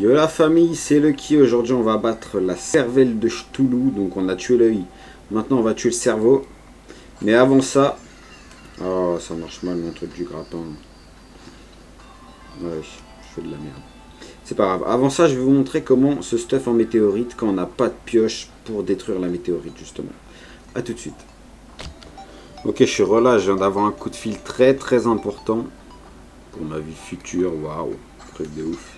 Yo la famille, c'est Lucky. Aujourd'hui on va battre la cervelle de Cthulhu. Donc on a tué l'œil. Maintenant on va tuer le cerveau. Mais avant ça... Oh ça marche mal mon truc du grappin. Ouais, je fais de la merde. C'est pas grave. Avant ça je vais vous montrer comment se stuff en météorite quand on n'a pas de pioche pour détruire la météorite justement. A tout de suite. Ok, je suis relâche, je viens d'avoir un coup de fil très important. Pour ma vie future, waouh. Truc de ouf.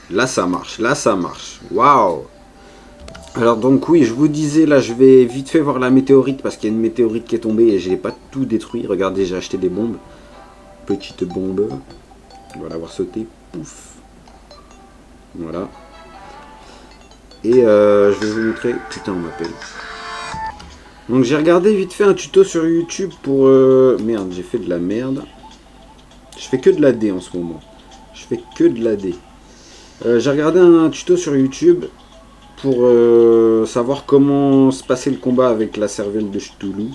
Là ça marche, waouh. Alors donc oui, je vous disais, là je vais vite fait voir la météorite parce qu'il y a une météorite qui est tombée et je n'ai pas tout détruit. Regardez, j'ai acheté des bombes. Petite bombe. On va l'avoir sauté. Pouf. Voilà. Et je vais vous montrer... Putain, on m'appelle. Donc j'ai regardé vite fait un tuto sur YouTube pour... Merde, j'ai fait de la merde. Je fais que de la D en ce moment. Je fais que de la D. J'ai regardé un tuto sur YouTube pour savoir comment se passait le combat avec la cervelle de Cthulhu.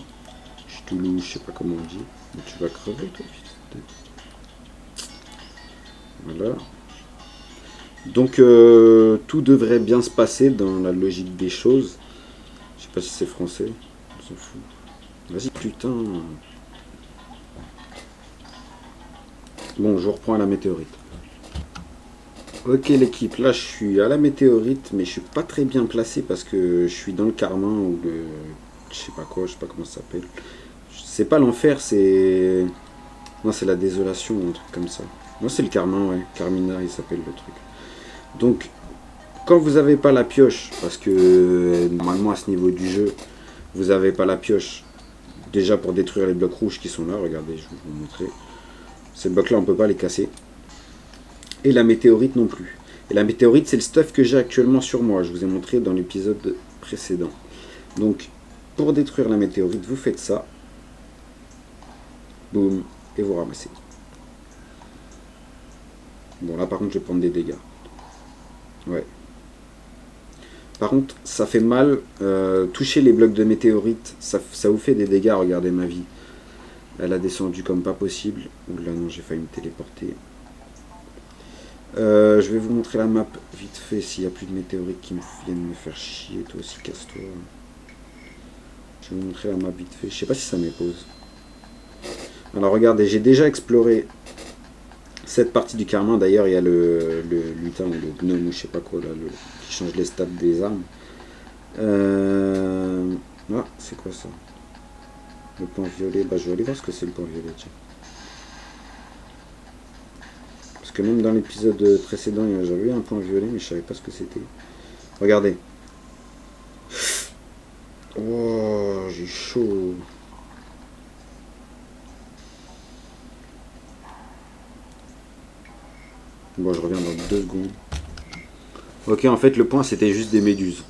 Cthulhu, je sais pas comment on dit. Mais tu vas crever toi, fils de... Voilà. Donc tout devrait bien se passer dans la logique des choses. Je sais pas si c'est français. On s'en fout. Vas-y putain. Bon, je reprends à la météorite. Ok l'équipe, là je suis à la météorite, mais je suis pas très bien placé parce que je suis dans le Carmin ou le... Je sais pas quoi, je sais pas comment ça s'appelle. C'est pas l'enfer, c'est... Non, c'est la désolation ou un truc comme ça. Non, c'est le Carmin, ouais. Carmina, il s'appelle le truc. Donc, quand vous avez pas la pioche, parce que normalement à ce niveau du jeu, vous avez pas la pioche, déjà pour détruire les blocs rouges qui sont là, regardez, je vais vous montrer. Ces blocs là, on peut pas les casser. Et la météorite non plus. Et la météorite, c'est le stuff que j'ai actuellement sur moi. Je vous ai montré dans l'épisode précédent. Donc, pour détruire la météorite, vous faites ça. Boum. Et vous ramassez. Bon, là, par contre, je vais prendre des dégâts. Ouais. Par contre, ça fait mal. Toucher les blocs de météorite, ça vous fait des dégâts. Regardez ma vie. Elle a descendu comme pas possible. Ouh là, non, j'ai failli me téléporter. Je vais vous montrer la map vite fait s'il n'y a plus de météorites qui viennent me faire chier. Toi aussi, casse-toi. Je vais vous montrer la map vite fait. Je sais pas si ça m'épose. Alors regardez, j'ai déjà exploré cette partie du Carmin. D'ailleurs, il y a le lutin ou le gnome ou je sais pas quoi là, qui change les stats des armes. Ah, c'est quoi ça? Le point violet. Bah, je vais aller voir ce que c'est le point violet. Tiens. Parce que même dans l'épisode précédent, j'avais eu un point violet, mais je savais pas ce que c'était. Regardez. Oh, j'ai chaud. Bon, je reviens dans 2 secondes. Ok, en fait, le point, c'était juste des méduses.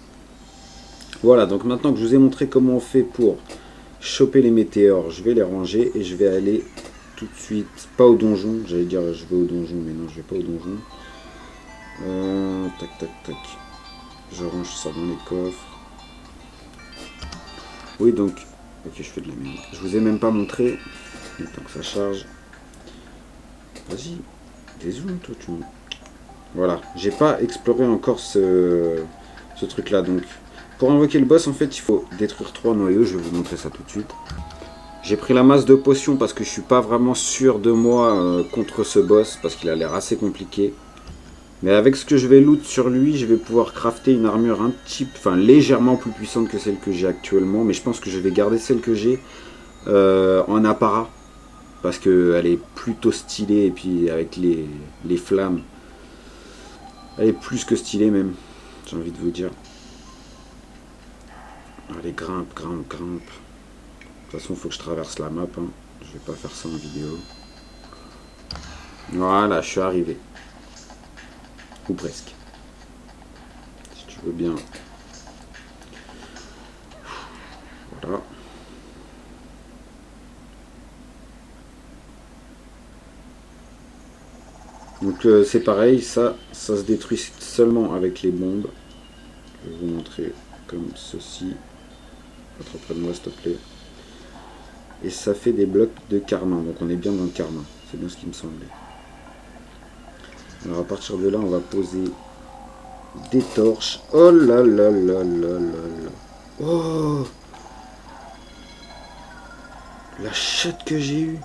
Voilà, donc maintenant que je vous ai montré comment on fait pour choper les météores, je vais les ranger et je vais aller tout de suite, pas au donjon, j'allais dire je vais au donjon, mais non, je vais pas au donjon. Tac, tac, tac. Je range ça dans les coffres. Oui, donc... Ok, je fais de la merde. Je vous ai même pas montré. Le temps que ça charge. Vas-y. Dézoome, toi, tu... Voilà. J'ai pas exploré encore ce truc-là, donc... Pour invoquer le boss, en fait, il faut détruire 3 noyaux. Je vais vous montrer ça tout de suite. J'ai pris la masse de potions parce que je suis pas vraiment sûr de moi contre ce boss, parce qu'il a l'air assez compliqué. Mais avec ce que je vais loot sur lui, je vais pouvoir crafter une armure légèrement plus puissante que celle que j'ai actuellement. Mais je pense que je vais garder celle que j'ai en apparat. Parce qu'elle est plutôt stylée. Et puis avec les flammes, elle est plus que stylée même. J'ai envie de vous dire. Allez, grimpe, grimpe, grimpe. De toute façon, il faut que je traverse la map. Hein. Je vais pas faire ça en vidéo. Voilà, je suis arrivé. Ou presque. Si tu veux bien. Voilà. Donc c'est pareil, ça se détruit seulement avec les bombes. Je vais vous montrer comme ceci. Pas trop près de moi s'il te plaît. Et ça fait des blocs de Carmin, donc on est bien dans le Carmin. C'est bien ce qui me semblait. Alors à partir de là, on va poser Des torches. Oh là là là là là là. Oh, la chatte que j'ai eue.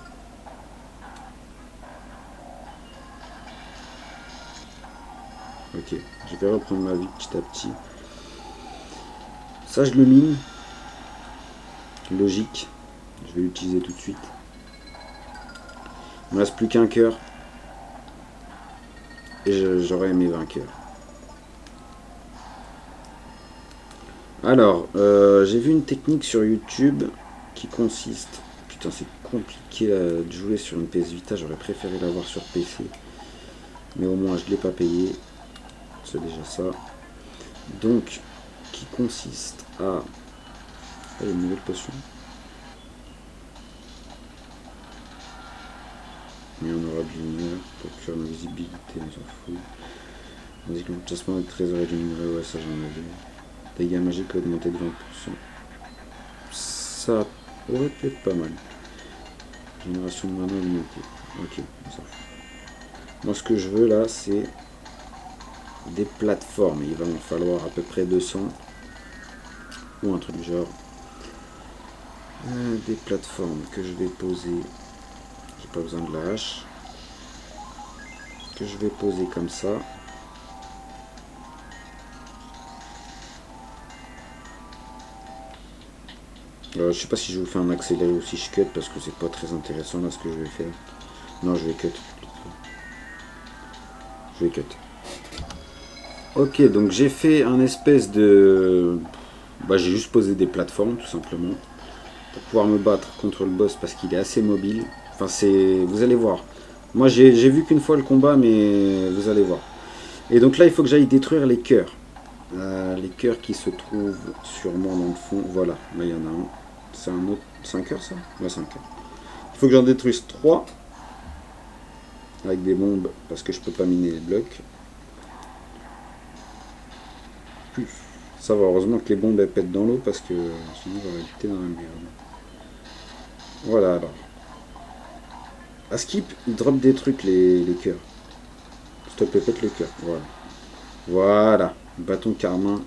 Ok, je vais reprendre ma vie petit à petit. Ça, je le mine. Logique. Je vais l'utiliser tout de suite. Il ne me reste plus qu'un cœur. Et j'aurai mes vainqueurs. Alors, j'ai vu une technique sur YouTube qui consiste... Putain, c'est compliqué de jouer sur une PS Vita. J'aurais préféré l'avoir sur PC. Mais au moins, je ne l'ai pas payé. C'est déjà ça. Donc, qui consiste à... Ah, il y a une nouvelle potion. Mais on aura du lumière pour faire l'invisibilité, on s'en fout. Vas-y, le chassement de trésor et du minerai, ouais, ça j'en avais. Dégâts magiques augmentés de 20%. Ça aurait pu être pas mal. Génération de mana limitée. Ok, on s'en fout. Moi, ce que je veux là, c'est des plateformes. Il va m'en falloir à peu près 200. Ou un truc du genre. Des plateformes que je vais poser. J'ai pas besoin de la hache. Que je vais poser comme ça. Je sais pas si je vous fais un accéléré ou si je cut parce que c'est pas très intéressant là ce que je vais faire. Non, je vais cut. Je vais cut. Ok, donc j'ai fait un espèce de... Bah, j'ai juste posé des plateformes tout simplement pour pouvoir me battre contre le boss parce qu'il est assez mobile. Enfin, c'est... Vous allez voir. Moi, j'ai vu qu'une fois le combat, mais vous allez voir. Et donc là, il faut que j'aille détruire les cœurs. Les cœurs qui se trouvent sûrement dans le fond. Voilà, là il y en a un. C'est un autre. C'est un cœur ça? Ouais, c'est un cœur. Il faut que j'en détruise 3 avec des bombes parce que je peux pas miner les blocs. Ça va, heureusement que les bombes elles pètent dans l'eau parce que sinon j'aurais été dans la merde. Voilà alors. À skip, il drop des trucs les cœurs. S'il te plaît, pète le cœur. Voilà. Voilà. Bâton carmin.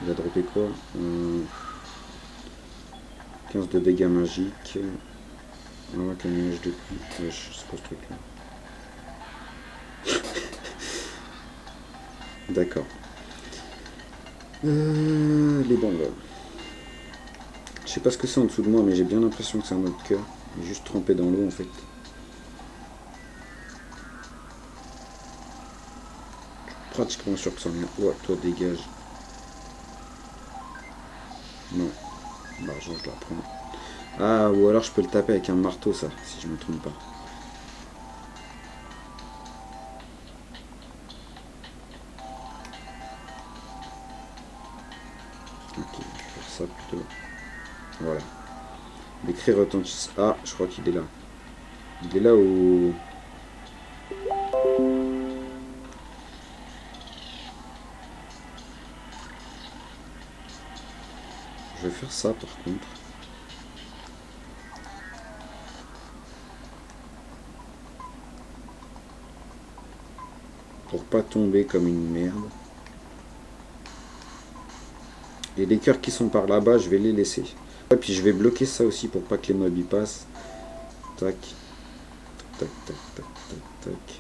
Il a droppé quoi 15 de dégâts magiques. On va qu'un nuage de pluie. Ouais, c'est quoi ce truc là? D'accord. Les bombes. Je sais pas ce que c'est en dessous de moi, mais j'ai bien l'impression que c'est un autre cœur. Il est juste trempé dans l'eau en fait. Pratiquement sûr que ça en est. Ouais, toi dégage. Non. L'argent, je la prends. Ah, ou alors je peux le taper avec un marteau, ça, si je me trompe pas. Ok, je vais faire ça plutôt. Voilà. Les cris retentissent. Ah, je crois qu'il est là. Il est là où... Je vais faire ça par contre. Pour pas tomber comme une merde. Et les cœurs qui sont par là-bas, je vais les laisser. Et puis je vais bloquer ça aussi pour pas que les mobs y passent. Tac. Tac, tac, tac, tac, tac.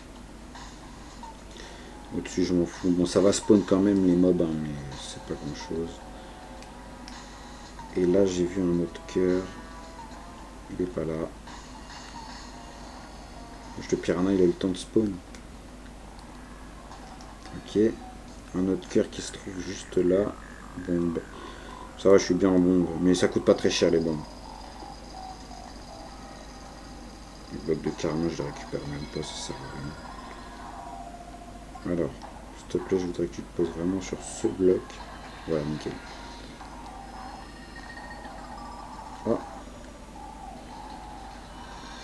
Au-dessus, je m'en fous. Bon, ça va spawn quand même les mobs, hein, mais c'est pas grand-chose. Et là, j'ai vu un autre cœur. Il est pas là. Le piranha, il a eu le temps de spawn. Ok. Un autre cœur qui se trouve juste là. Bombe. Ça va, je suis bien en bombe. Mais ça coûte pas très cher les bombes. Le bloc de carnage, je le récupère même pas, ça sert à rien. Alors, s'il te plaît, je voudrais que tu te poses vraiment sur ce bloc. Voilà, nickel. Ah.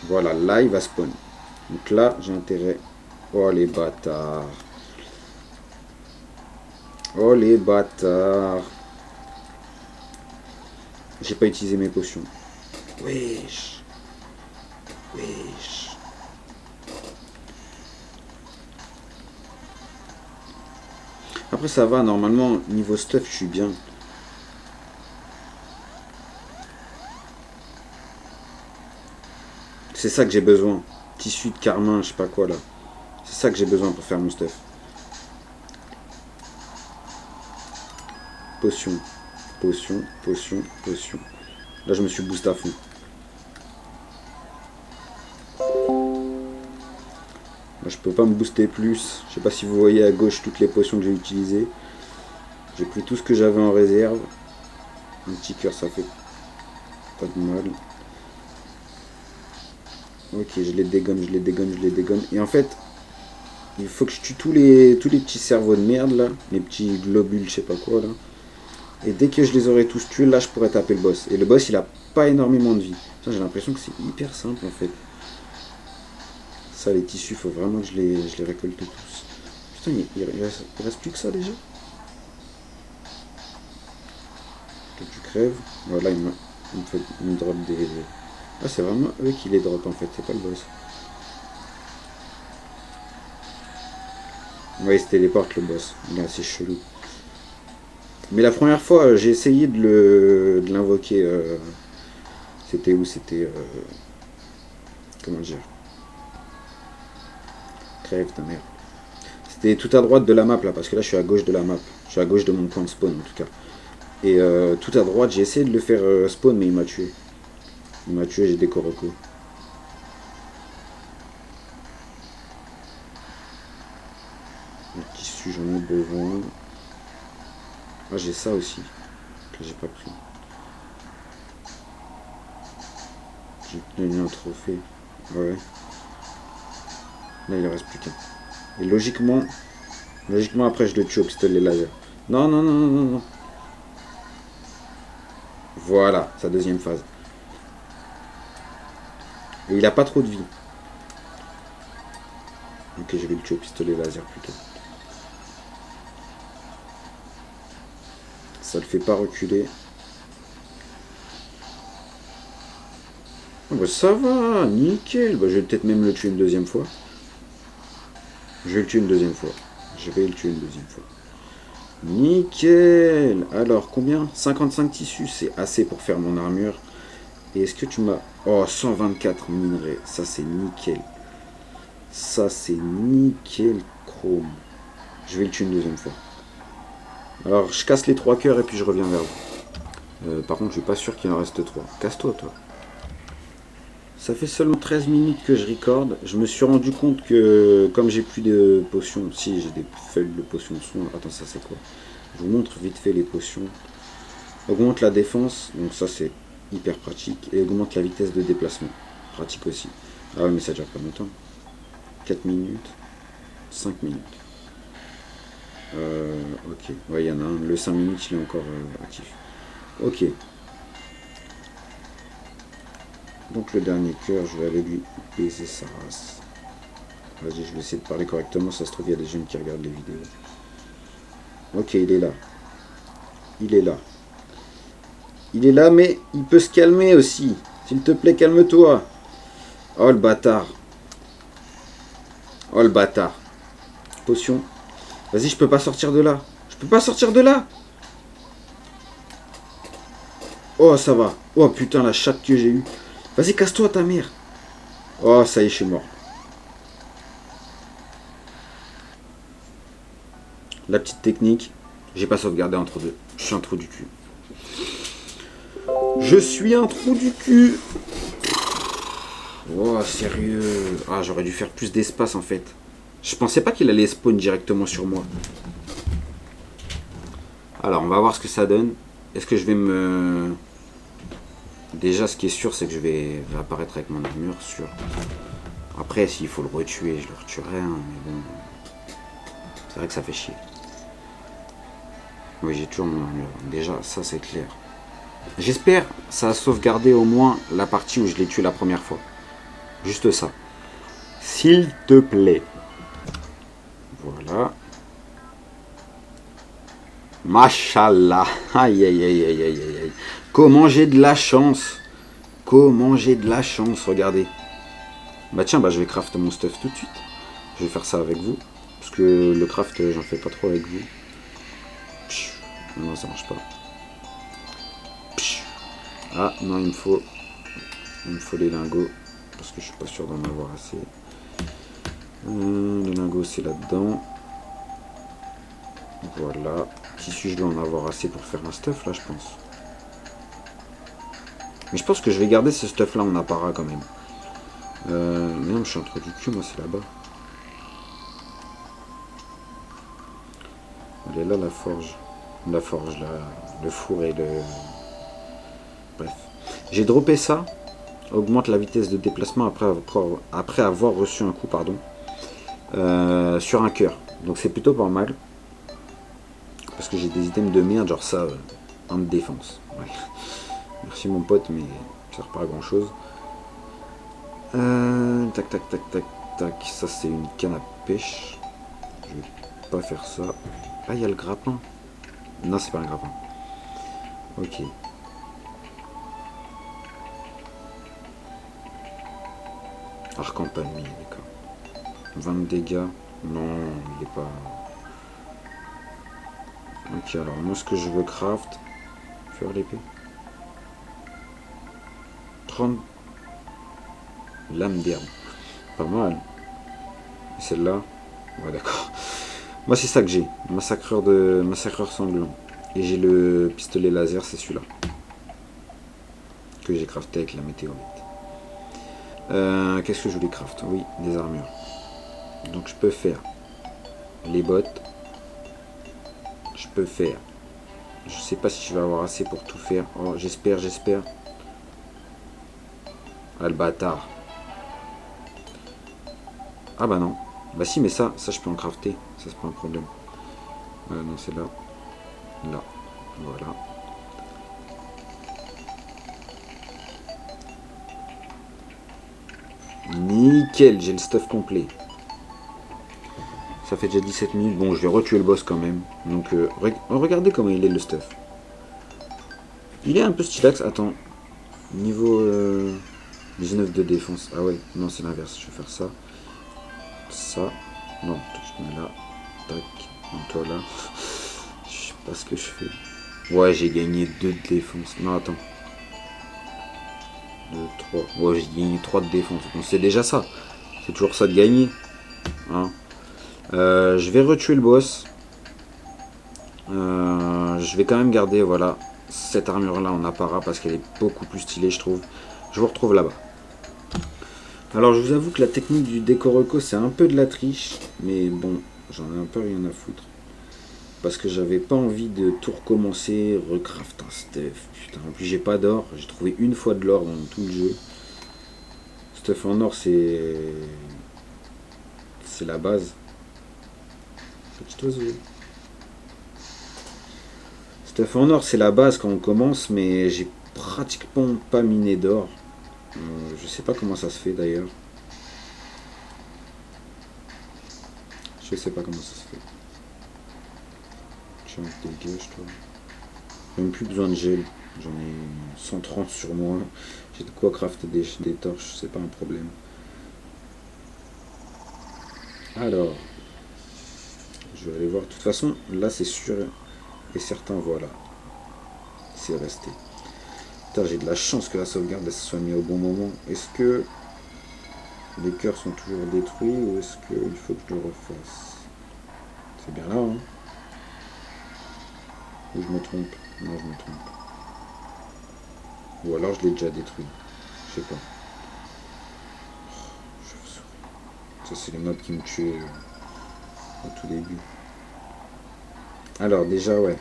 Voilà, là, il va spawn. Donc là, j'ai intérêt... Oh, les bâtards. Oh, les bâtards. J'ai pas utilisé mes potions. Wesh. Wesh. Après ça va, normalement, niveau stuff, je suis bien. C'est ça que j'ai besoin. Tissu de carmin, je sais pas quoi là. C'est ça que j'ai besoin pour faire mon stuff. Potion. Potion, potion, potion. Là je me suis boosté à fond. Là, je peux pas me booster plus. Je sais pas si vous voyez à gauche toutes les potions que j'ai utilisées. J'ai pris tout ce que j'avais en réserve. Un petit cœur ça fait pas de mal. Ok, je les dégonne, je les dégonne, je les dégonne. Et en fait, il faut que je tue tous les petits cerveaux de merde là. Les petits globules, je sais pas quoi là. Et dès que je les aurai tous tués, là je pourrais taper le boss. Et le boss il a pas énormément de vie. J'ai l'impression que c'est hyper simple en fait. Ça les tissus, faut vraiment que je les récolte tous. Putain, il reste plus que ça déjà. Que tu crèves. Voilà, il me drop des... Ah c'est vraiment eux qui les drop en fait, c'est pas le boss. Ouais, il se téléporte le boss. Il est assez chelou. Mais la première fois, j'ai essayé de l'invoquer. C'était où? C'était... comment dire? Crève ta mère. C'était tout à droite de la map là, parce que là je suis à gauche de la map. Je suis à gauche de mon point de spawn en tout cas. Et tout à droite, j'ai essayé de le faire spawn, mais il m'a tué. Il m'a tué, j'ai des Koroko. Le tissu, j'en ai besoin. Ah, j'ai ça aussi, que j'ai pas pris. J'ai obtenu un trophée. Ouais. Là, il ne reste plus qu'un. Et logiquement après, je le tue au pistolet laser. Non, non, non, non, non, non. Voilà, sa deuxième phase. Et il a pas trop de vie. Ok, je vais le tuer au pistolet laser plutôt. Ça le fait pas reculer. Oh bah ça va, nickel. Bah, je vais peut-être même le tuer une deuxième fois. Je vais le tuer une deuxième fois. Je vais le tuer une deuxième fois. Nickel. Alors, combien? 55 tissus, c'est assez pour faire mon armure. Et est-ce que tu m'as... Oh, 124 minerais. Ça, c'est nickel. Ça, c'est nickel chrome. Je vais le tuer une deuxième fois. Alors, je casse les 3 cœurs et puis je reviens vers vous. Par contre, je suis pas sûr qu'il en reste 3. Casse-toi, toi. Ça fait seulement 13 minutes que je recorde. Je me suis rendu compte que, comme j'ai plus de potions... Si, j'ai des feuilles de potions de soin. Attends, ça, c'est quoi? Je vous montre vite fait les potions. Augmente la défense. Donc ça, c'est hyper pratique. Et augmente la vitesse de déplacement. Pratique aussi. Ah ouais, mais ça dure pas longtemps. 4 minutes. 5 minutes. Ok. Ouais, il y en a un. Le 5 minutes, il est encore actif. Ok. Donc le dernier cœur, je vais aller lui baiser sa race. Vas-y, je vais essayer de parler correctement. Ça se trouve, il y a des jeunes qui regardent les vidéos. Ok, il est là. Il est là. Il est là, mais il peut se calmer aussi. S'il te plaît, calme-toi. Oh, le bâtard. Oh, le bâtard. Potion. Vas-y, je peux pas sortir de là. Je peux pas sortir de là. Oh, ça va. Oh, putain, la chatte que j'ai eue. Vas-y, casse-toi, ta mère. Oh, ça y est, je suis mort. La petite technique. J'ai pas sauvegardé entre deux. Je suis un trou du cul. Je suis un trou du cul. Oh, sérieux. Ah, j'aurais dû faire plus d'espace, en fait. Je pensais pas qu'il allait spawn directement sur moi. Alors, on va voir ce que ça donne. Est-ce que je vais me... Déjà, ce qui est sûr, c'est que je vais apparaître avec mon armure, sûr. Après, s'il faut le retuer, je le retuerai, hein, mais bon... C'est vrai que ça fait chier. Oui, j'ai toujours mon armure. Déjà, ça, c'est clair. J'espère ça a sauvegardé au moins la partie où je l'ai tué la première fois. Juste ça. S'il te plaît. Voilà. Machallah. Aïe, aïe, aïe, aïe, aïe, aïe. Comment j'ai de la chance. Comment j'ai de la chance, regardez. Bah tiens, bah je vais craft mon stuff tout de suite. Je vais faire ça avec vous. Parce que le craft, j'en fais pas trop avec vous. Non, ça marche pas. Psh. Ah, non, il me faut les lingots. Parce que je suis pas sûr d'en avoir assez. Les lingots, c'est là-dedans. Voilà. Tissu, je dois en avoir assez pour faire un stuff, là, je pense. Mais je pense que je vais garder ce stuff-là en apparat, quand même. Mais non, je suis entre du cul, moi, c'est là-bas. Elle est là, la forge. La forge, là. Le four et le... Bref. J'ai droppé ça. Augmente la vitesse de déplacement après avoir reçu un coup, pardon. Sur un cœur. Donc c'est plutôt pas mal. Parce que j'ai des items de merde, genre ça, en défense. Ouais. Merci mon pote, mais ça sert pas à grand chose. Tac, tac, tac, tac, tac. Ça, c'est une canne à pêche. Je vais pas faire ça. Ah, il y a le grappin. Non, c'est pas un grappin. Ok. Arc en palmier, d'accord. 20 de dégâts. Non, il est pas... Ok, alors moi, ce que je veux craft... Faire l'épée. 30 lames d'herbe. Pas mal. Et celle-là. Ouais, d'accord. Moi, c'est ça que j'ai. Massacreur sanglant. Et j'ai le pistolet laser, c'est celui-là. Que j'ai crafté avec la météorite. Qu'est-ce que je voulais craft? Oui, des armures. Donc, je peux faire les bottes. Je peux faire... Je sais pas si je vais avoir assez pour tout faire. Oh, j'espère. Ah, le bâtard. Ah bah non. Bah si, mais ça je peux en crafter. Ça, c'est pas un problème. Non, c'est là. Là. Voilà. Nickel, j'ai le stuff complet. Ça fait déjà 17 minutes. Bon, je vais retuer le boss quand même. Donc, regardez comment il est le stuff. Il est un peu stylax. Attends. Niveau 19 de défense. Ah ouais, non, c'est l'inverse. Je vais faire ça. Ça. Non, je mets là. Tac. Donc toi là. Je sais pas ce que je fais. Ouais, j'ai gagné 2 de défense. Non, attends. 2, 3. Ouais, j'ai gagné 3 de défense. Bon, c'est déjà ça. C'est toujours ça de gagner. Hein. Je vais retuer le boss. Je vais quand même garder, voilà, cette armure là en apparat parce qu'elle est beaucoup plus stylée, je trouve. Je vous retrouve là-bas. Alors, je vous avoue que la technique du décoroco, c'est un peu de la triche. Mais bon, j'en ai un peu rien à foutre. Parce que j'avais pas envie de tout recommencer, recraft un stuff. Putain, en plus j'ai pas d'or. J'ai trouvé une fois de l'or dans tout le jeu. Stuff en or, c'est la base. Petit oiseau. Stuff en or, c'est la base quand on commence, mais j'ai pratiquement pas miné d'or. Je sais pas comment ça se fait d'ailleurs. Je sais pas comment ça se fait. Tiens, dégage toi. J'ai même plus besoin de gel. J'en ai 130 sur moi. J'ai de quoi crafter des torches, c'est pas un problème. Alors, je vais aller voir. De toute façon, là c'est sûr et certain, voilà. C'est resté. Putain, j'ai de la chance que la sauvegarde elle se soit mise au bon moment. Est-ce que les cœurs sont toujours détruits ou est-ce qu'il faut que je le refasse? C'est bien là, hein? Ou je me trompe? Non, je me trompe. Ou alors je l'ai déjà détruit. Je sais pas. Ça, c'est les mobs qui me tuaient au tout début. Alors, déjà, ouais.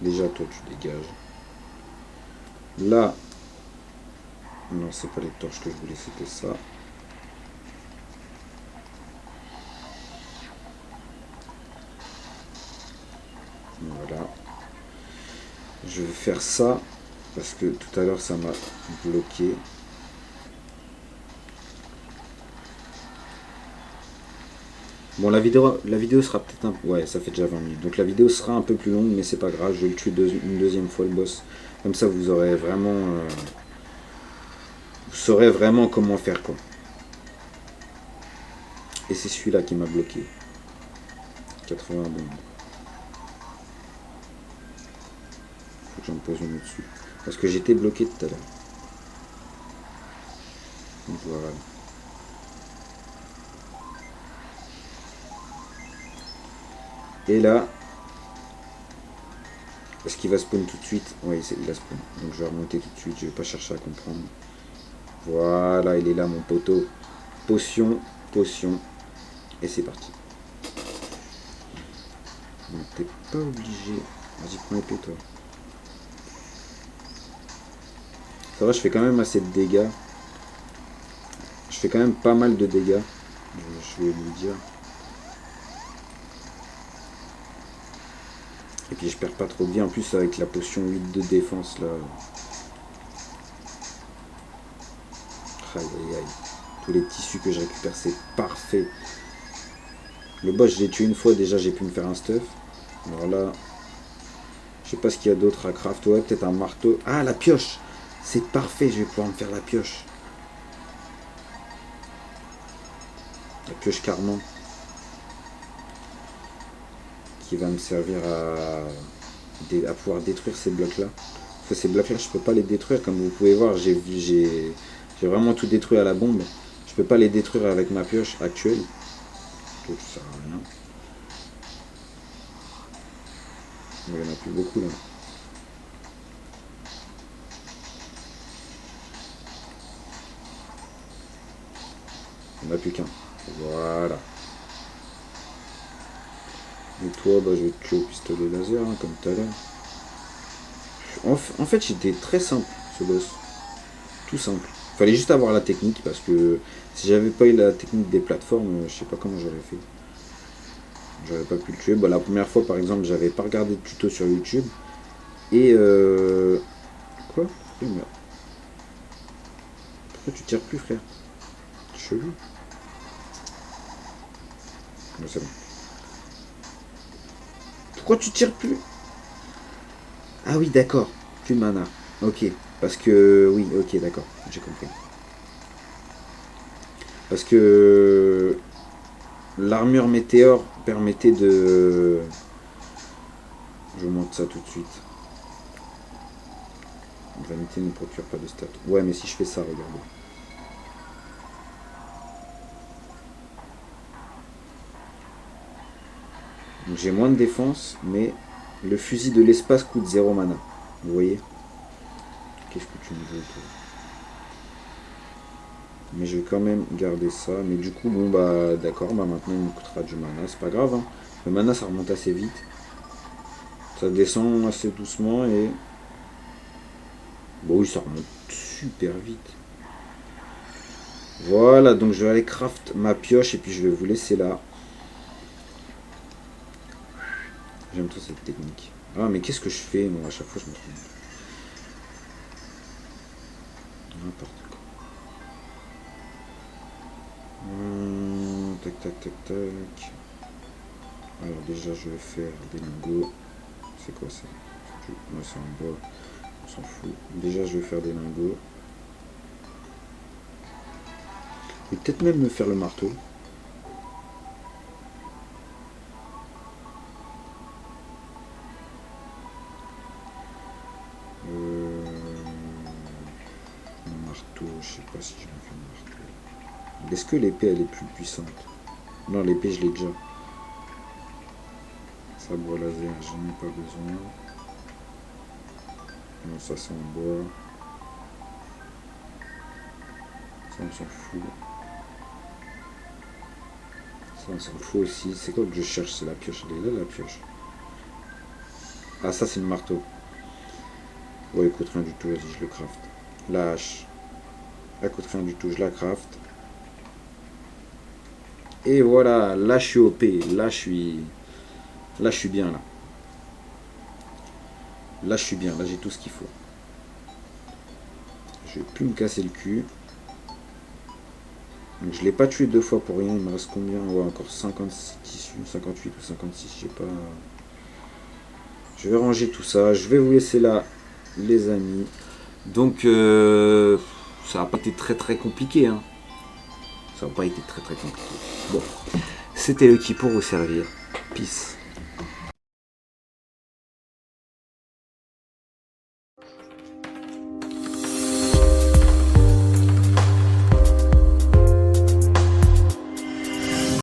Déjà, toi, tu dégages. Là. Non, c'est pas les torches que je voulais, c'était ça. Voilà. Je vais faire ça. Parce que tout à l'heure, ça m'a bloqué. Bon, la vidéo sera peut-être un peu... Ouais, ça fait déjà 20 minutes. Donc la vidéo sera un peu plus longue, mais c'est pas grave. Je vais le tuer une deuxième fois, le boss. Comme ça, vous aurez vraiment... vous saurez vraiment comment faire, quoi. Et c'est celui-là qui m'a bloqué. 80 bombes. j'en pose une au-dessus. Parce que j'étais bloqué tout à l'heure. Voilà. Et là, est-ce qu'il va spawn tout de suite? Oui, il a spawn. Donc je vais remonter tout de suite, je vais pas chercher à comprendre. Voilà, il est là mon poteau. Potion, potion. Et c'est parti. Donc t'es pas obligé. Vas-y, prends l'épée toi. Ça va, je fais quand même assez de dégâts. Je fais quand même pas mal de dégâts. Je vais vous dire. Et puis je perds pas trop de vie. En plus avec la potion 8 de défense là. Aïe aïe aïe. Tous les tissus que je récupère, c'est parfait. Le boss, je l'ai tué une fois déjà, j'ai pu me faire un stuff. Alors là, je sais pas ce qu'il y a d'autre à craft. Ouais, peut-être un marteau. Ah, la pioche! C'est parfait, je vais pouvoir me faire la pioche. La pioche Carman. Qui va me servir à pouvoir détruire ces blocs-là. Parce que ces blocs-là, je peux pas les détruire. Comme vous pouvez voir, j'ai vraiment tout détruit à la bombe. Je peux pas les détruire avec ma pioche actuelle. Donc ça sert à rien. Il n'y en a plus beaucoup là. Il n'y en a plus qu'un. Voilà. Et toi, bah, je vais te tuer au pistolet laser, hein, comme tout à l'heure. En fait, j'étais très simple, ce boss. Tout simple. Fallait juste avoir la technique, parce que si j'avais pas eu la technique des plateformes, je sais pas comment j'aurais fait. J'aurais pas pu le tuer. Bah, la première fois, par exemple, j'avais pas regardé de tuto sur YouTube. Et Quoi? Pourquoi il meurt? Pourquoi tu tires plus, frère? Chelou. Non, c'est bon. Pourquoi tu tires plus? Ah oui, d'accord. Plus de mana. Ok. Parce que... Oui, ok, d'accord. J'ai compris. Parce que... L'armure météore permettait de... Je vous montre ça tout de suite. Vanité ne procure pas de stats. Ouais, mais si je fais ça, regardez. Donc j'ai moins de défense, mais le fusil de l'espace coûte 0 mana. Vous voyez? Qu'est-ce que tu me veux, toi? Mais je vais quand même garder ça. Mais du coup, bon, bah d'accord, bah maintenant il me coûtera du mana. C'est pas grave, hein. Le mana, ça remonte assez vite. Ça descend assez doucement et... Bon, oui, ça remonte super vite. Voilà, donc je vais aller craft ma pioche et puis je vais vous laisser là. J'aime trop cette technique. Ah, mais qu'est-ce que je fais, moi, à chaque fois, je me trompe. N'importe quoi. Tac, tac, tac, tac. Alors, déjà, je vais faire des lingots. C'est quoi ça? Moi, c'est un bois. On s'en fout. Déjà, je vais faire des lingots. Je vais peut-être même me faire le marteau. Un marteau, je sais pas si je me fais un marteau. Est-ce que l'épée, elle est plus puissante? Non, l'épée, je l'ai déjà. Sabre laser, j'en ai pas besoin. Non, ça c'est en bois. Ça on s'en fout. Ça on s'en fout aussi. C'est quoi que je cherche? C'est la pioche. Elle est là la pioche. Ah ça c'est le marteau. Ouais, il coûte rien du tout. Vas-y, je le craft. La hache. Elle coûte rien du tout. Je la craft. Et voilà. Là je suis OP. Là je suis... Là je suis bien là. Là je suis bien. Là j'ai tout ce qu'il faut. Je vais plus me casser le cul. Donc je l'ai pas tué deux fois pour rien, il me reste combien? Ouais, encore 56 tissus, 58 ou 56, je sais pas. Je vais ranger tout ça, je vais vous laisser là, les amis. Donc ça n'a pas été très très compliqué, hein. Ça n'a pas été très très compliqué. Bon, c'était Lucky pour vous servir. Peace.